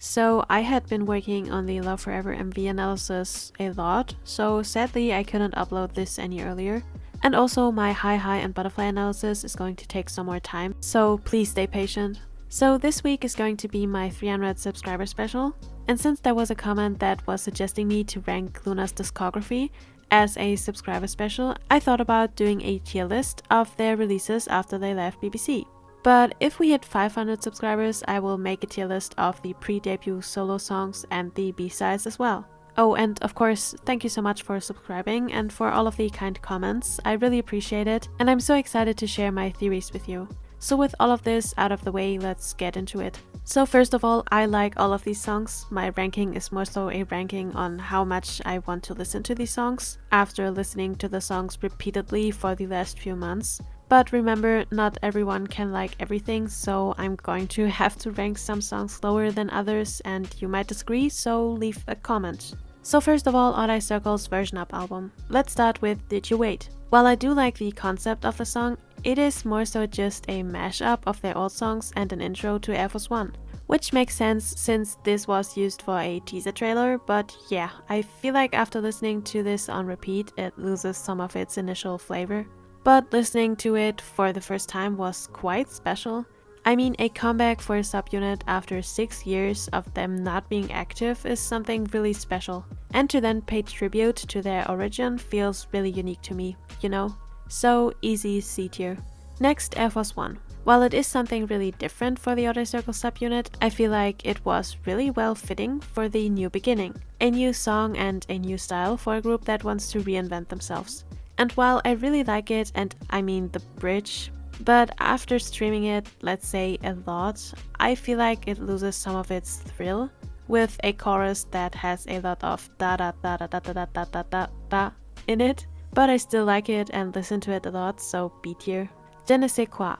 So I had been working on the Love Forever MV analysis a lot, so sadly I couldn't upload this any earlier. And also my High and Butterfly analysis is going to take some more time, so please stay patient. So this week is going to be my 300 subscriber special, and since there was a comment that was suggesting me to rank Loona's discography as a subscriber special, I thought about doing a tier list of their releases after they left BBC. But if we hit 500 subscribers, I will make a tier list of the pre-debut solo songs and the B-sides as well. Oh, and of course, thank you so much for subscribing and for all of the kind comments. I really appreciate it, and I'm so excited to share my theories with you. So with all of this out of the way, let's get into it. So first of all, I like all of these songs. My ranking is more so a ranking on how much I want to listen to these songs after listening to the songs repeatedly for the last few months. But remember, not everyone can like everything, so I'm going to have to rank some songs lower than others, and you might disagree, so leave a comment. So first of all, Odd Eye Circle's Version Up album. Let's start with Did You Wait? While I do like the concept of the song, it is more so just a mashup of their old songs and an intro to Air Force One. Which makes sense since this was used for a teaser trailer, but yeah, I feel like after listening to this on repeat, it loses some of its initial flavor. But listening to it for the first time was quite special. I mean, a comeback for a subunit after 6 years of them not being active is something really special. And to then pay tribute to their origin feels really unique to me, you know? So easy C tier. Next, Air Force One. While it is something really different for the Odd Eye Circle subunit, I feel like it was really well fitting for the new beginning. A new song and a new style for a group that wants to reinvent themselves. And while I really like it, and I mean the bridge, but after streaming it, let's say a lot, I feel like it loses some of its thrill with a chorus that has a lot of da da da da da da da da da da da in it. But I still like it and listen to it a lot, so B tier. Je ne sais quoi.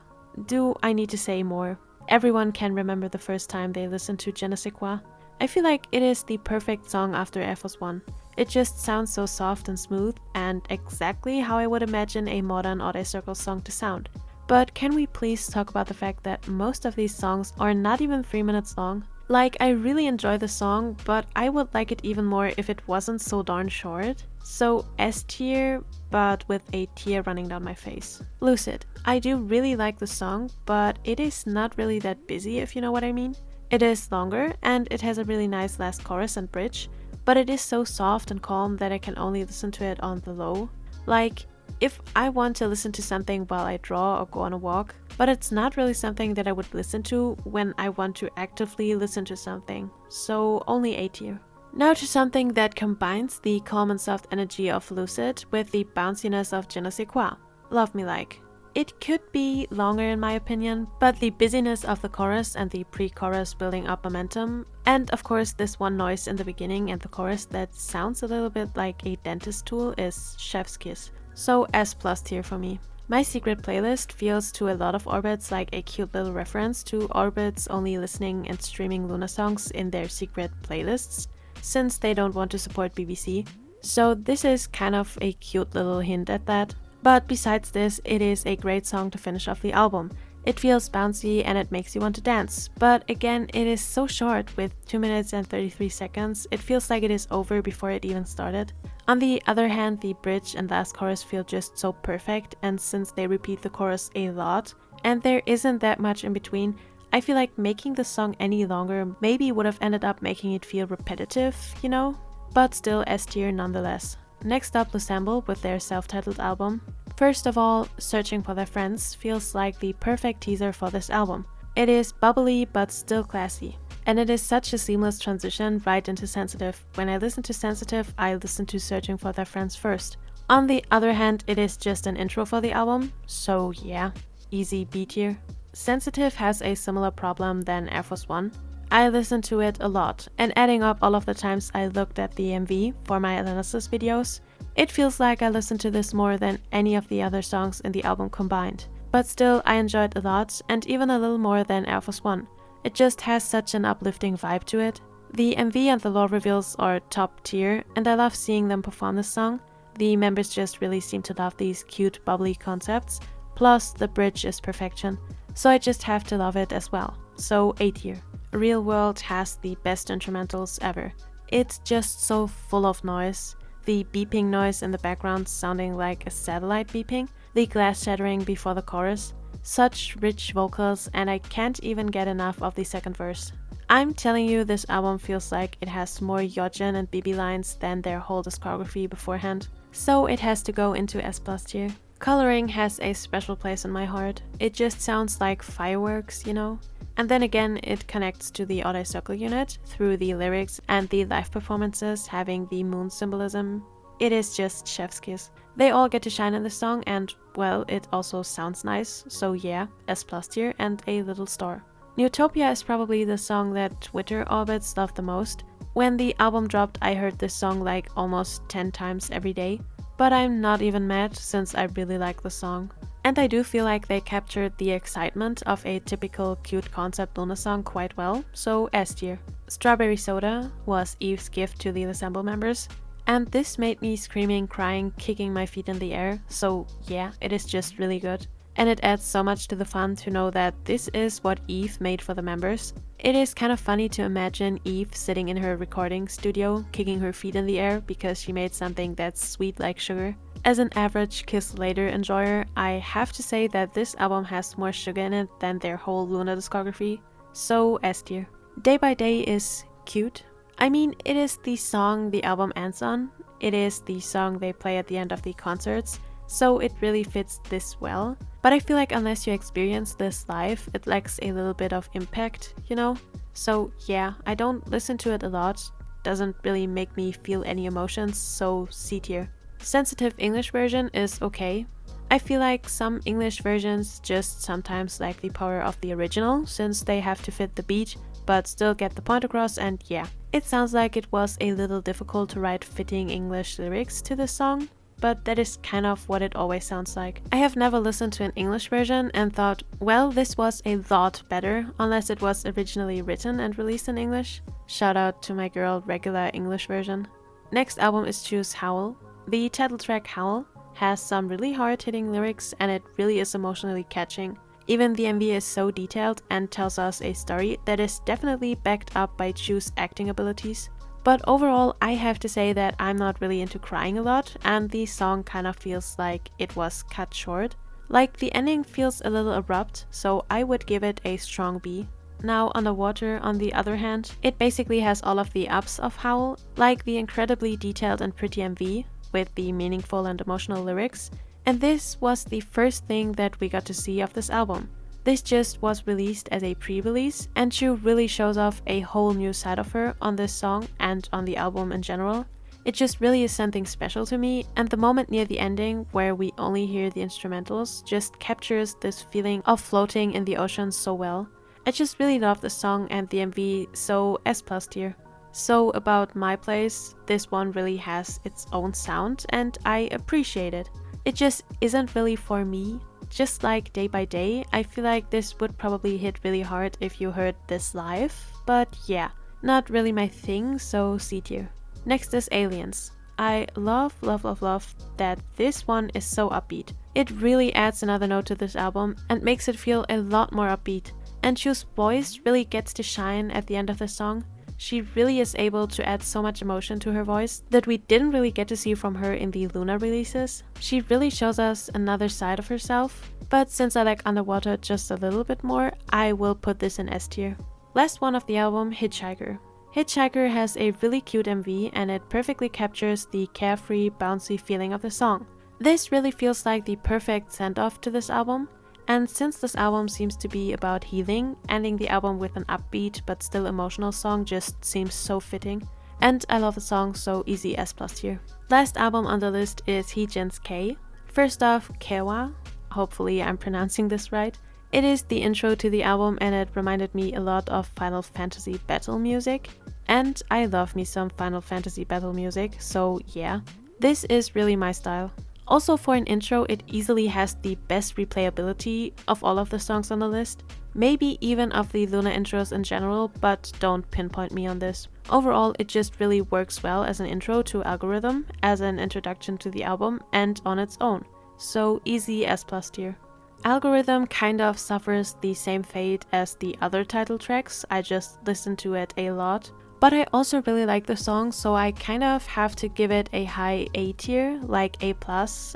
Do I need to say more? Everyone can remember the first time they listened to Je ne sais quoi. I feel like it is the perfect song after Air Force One. It just sounds so soft and smooth, and exactly how I would imagine a modern Odd Eye Circle song to sound. But can we please talk about the fact that most of these songs are not even 3 minutes long? Like, I really enjoy the song, but I would like it even more if it wasn't so darn short. So S tier, but with a tear running down my face. Lucid. I do really like the song, but it is not really that busy, if you know what I mean. It is longer, and it has a really nice last chorus and bridge, but it is so soft and calm that I can only listen to it on the low. Like, if I want to listen to something while I draw or go on a walk, but it's not really something that I would listen to when I want to actively listen to something, so only A tier. Now to something that combines the calm and soft energy of Lucid with the bounciness of Je ne sais quoi. Love Me Like. It could be longer in my opinion, but the busyness of the chorus and the pre-chorus building up momentum, and of course this one noise in the beginning and the chorus that sounds a little bit like a dentist tool is chef's kiss. So S+ tier for me. My secret playlist feels to a lot of Orbits like a cute little reference to Orbits only listening and streaming Loona songs in their secret playlists, since they don't want to support BBC. So this is kind of a cute little hint at that. But besides this, it is a great song to finish off the album. It feels bouncy and it makes you want to dance. But again, it is so short, with 2 minutes and 33 seconds, it feels like it is over before it even started. On the other hand, the bridge and last chorus feel just so perfect, and since they repeat the chorus a lot, and there isn't that much in between, I feel like making the song any longer maybe would have ended up making it feel repetitive, you know? But still S tier nonetheless. Next up, Lossemble with their self-titled album. First of all, Searching for Their Friends feels like the perfect teaser for this album. It is bubbly but still classy. And it is such a seamless transition right into Sensitive. When I listen to Sensitive, I listen to Searching for Their Friends first. On the other hand, it is just an intro for the album, so yeah, easy B tier. Sensitive has a similar problem than Air Force One. I listened to it a lot, and adding up all of the times I looked at the MV for my analysis videos, it feels like I listened to this more than any of the other songs in the album combined. But still, I enjoyed a lot, and even a little more than Air Force One. It just has such an uplifting vibe to it. The MV and the lore reveals are top tier, and I love seeing them perform this song. The members just really seem to love these cute, bubbly concepts, plus the bridge is perfection. so I just have to love it as well. So A tier. Real World has the best instrumentals ever. It's just so full of noise. The beeping noise in the background sounding like a satellite beeping, the glass shattering before the chorus. Such rich vocals, and I can't even get enough of the second verse. I'm telling you, this album feels like it has more Yeojin and BB lines than their whole discography beforehand. So it has to go into S+ tier. Coloring has a special place in my heart. It just sounds like fireworks, you know? And then again, it connects to the Odd Circle unit through the lyrics and the live performances having the moon symbolism. It is just chef's kiss. They all get to shine in the song, and well, it also sounds nice, so yeah, S+ tier and a little star. Newtopia is probably the song that Twitter orbits love the most. When the album dropped, I heard this song like almost 10 times every day, but I'm not even mad since I really like the song. And I do feel like they captured the excitement of a typical cute concept Loona song quite well, so S tier. Strawberry Soda was Yves' gift to the Lossemble members, and this made me screaming, crying, kicking my feet in the air, so yeah, it is just really good. And it adds so much to the fun to know that this is what Yves made for the members. It is kind of funny to imagine Yves sitting in her recording studio, kicking her feet in the air because she made something that's sweet like sugar. As an average Kiss Later enjoyer, I have to say that this album has more sugar in it than their whole Loona discography, so S tier. Day by Day is cute. I mean, it is the song the album ends on. It is the song they play at the end of the concerts, so it really fits this well. But I feel like unless you experience this live, it lacks a little bit of impact, you know? So yeah, I don't listen to it a lot, doesn't really make me feel any emotions, so C tier. Sensitive English version is okay. I feel like some English versions just sometimes lack the power of the original, since they have to fit the beat, but still get the point across, and yeah. It sounds like it was a little difficult to write fitting English lyrics to this song, but that is kind of what it always sounds like. I have never listened to an English version and thought, well, this was a lot better, unless it was originally written and released in English. Shout out to my girl regular English version. Next album is Chuu Howl. The title track Howl has some really hard-hitting lyrics and it really is emotionally catching. Even the MV is so detailed and tells us a story that is definitely backed up by Chuu's acting abilities. But overall, I have to say that I'm not really into crying a lot, and the song kind of feels like it was cut short. Like, the ending feels a little abrupt, so I would give it a strong B. Now, Underwater, on the other hand, it basically has all of the ups of Howl, like the incredibly detailed and pretty MV, with the meaningful and emotional lyrics, and this was the first thing that we got to see of this album. This just was released as a pre-release, and Chuu really shows off a whole new side of her on this song and on the album in general. It just really is something special to me, and the moment near the ending, where we only hear the instrumentals, just captures this feeling of floating in the ocean so well. I just really love the song and the MV, so S+ tier. So about My Place, this one really has its own sound, and I appreciate it. It just isn't really for me. Just like Day by Day, I feel like this would probably hit really hard if you heard this live, but yeah, not really my thing, so C tier. Next is Aliens. I love that this one is so upbeat. It really adds another note to this album and makes it feel a lot more upbeat. And Chuu's voice really gets to shine at the end of the song. She really is able to add so much emotion to her voice that we didn't really get to see from her in the Loona releases. She really shows us another side of herself, but since I like Underwater just a little bit more, I will put this in S tier. Last one of the album, Hitchhiker. Hitchhiker has a really cute MV and it perfectly captures the carefree, bouncy feeling of the song. This really feels like the perfect send-off to this album. And since this album seems to be about healing, ending the album with an upbeat but still emotional song just seems so fitting. And I love the song, so easy S+ tier. Last album on the list is Heejin's K. First off, Kewa. Hopefully I'm pronouncing this right. It is the intro to the album and it reminded me a lot of Final Fantasy battle music. And I love me some Final Fantasy battle music, so yeah. This is really my style. Also, for an intro, it easily has the best replayability of all of the songs on the list. Maybe even of the Loona intros in general, but don't pinpoint me on this. Overall, it just really works well as an intro to Algorithm, as an introduction to the album, and on its own. So easy S+ tier. Algorithm kind of suffers the same fate as the other title tracks, I just listen to it a lot. But I also really like the song, so I kind of have to give it a high A tier, like A+,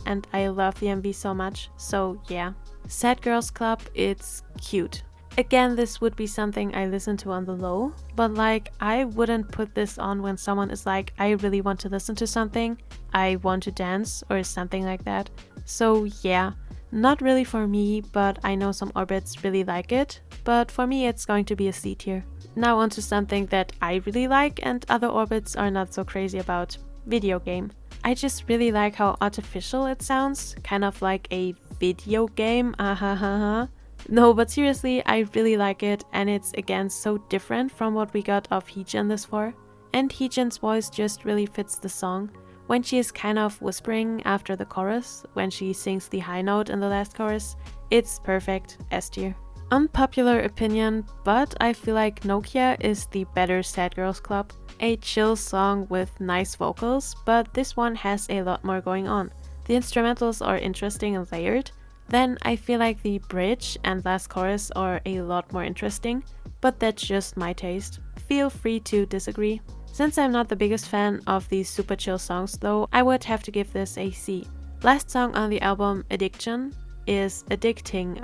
and I love the MV so much, so yeah. Sad Girls Club, it's cute. Again, this would be something I listen to on the low, but like I wouldn't put this on when someone is like, I really want to listen to something, I want to dance or something like that. So yeah, not really for me, but I know some orbits really like it, but for me it's going to be a C tier. Now onto something that I really like and other orbits are not so crazy about, video game. I just really like how artificial it sounds, kind of like a video game, No, but seriously, I really like it, and it's again so different from what we got of Heejin this for. And Heejin's voice just really fits the song. When she is kind of whispering after the chorus, when she sings the high note in the last chorus, it's perfect, S tier. Unpopular opinion, but I feel like Nokia is the better Sad Girls Club. A chill song with nice vocals, but this one has a lot more going on. The instrumentals are interesting and layered. Then I feel like the bridge and last chorus are a lot more interesting, but that's just my taste. Feel free to disagree. Since I'm not the biggest fan of these super chill songs though, I would have to give this a C. Last song on the album, Addiction, is addicting,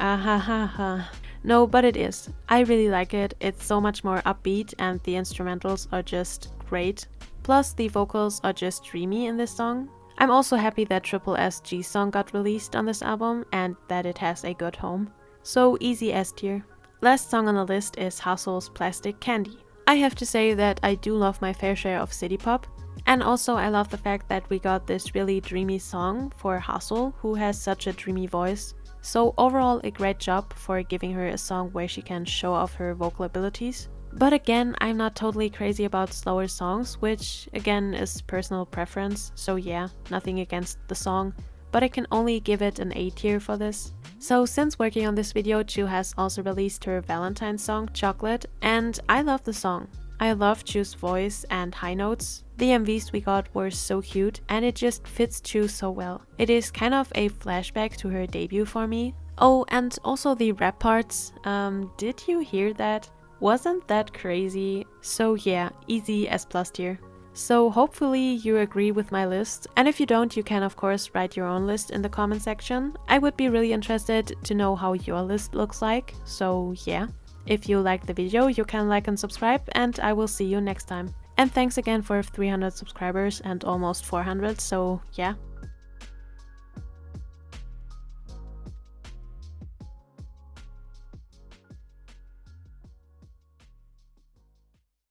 No, but it is. I really like it, it's so much more upbeat and the instrumentals are just great. Plus the vocals are just dreamy in this song. I'm also happy that Triple SG song got released on this album and that it has a good home. So easy S tier. Last song on the list is Haseul's Plastic Candy. I have to say that I do love my fair share of city pop, and also I love the fact that we got this really dreamy song for Haseul, who has such a dreamy voice. So overall a great job for giving her a song where she can show off her vocal abilities. But again, I'm not totally crazy about slower songs, which again is personal preference, so yeah, nothing against the song, but I can only give it an A tier for this. So since working on this video, Chuu has also released her Valentine's song, Chocolate, and I love the song. I love Chuu's voice and high notes. The MVs we got were so cute and it just fits Chuu so well. It is kind of a flashback to her debut for me. Oh, and also the rap parts, did you hear that? Wasn't that crazy? So yeah, easy S+ tier. So hopefully you agree with my list, and if you don't, you can of course write your own list in the comment section. I would be really interested to know how your list looks like, so yeah. If you liked the video, you can like and subscribe, and I will see you next time. And thanks again for 300 subscribers and almost 400, so yeah.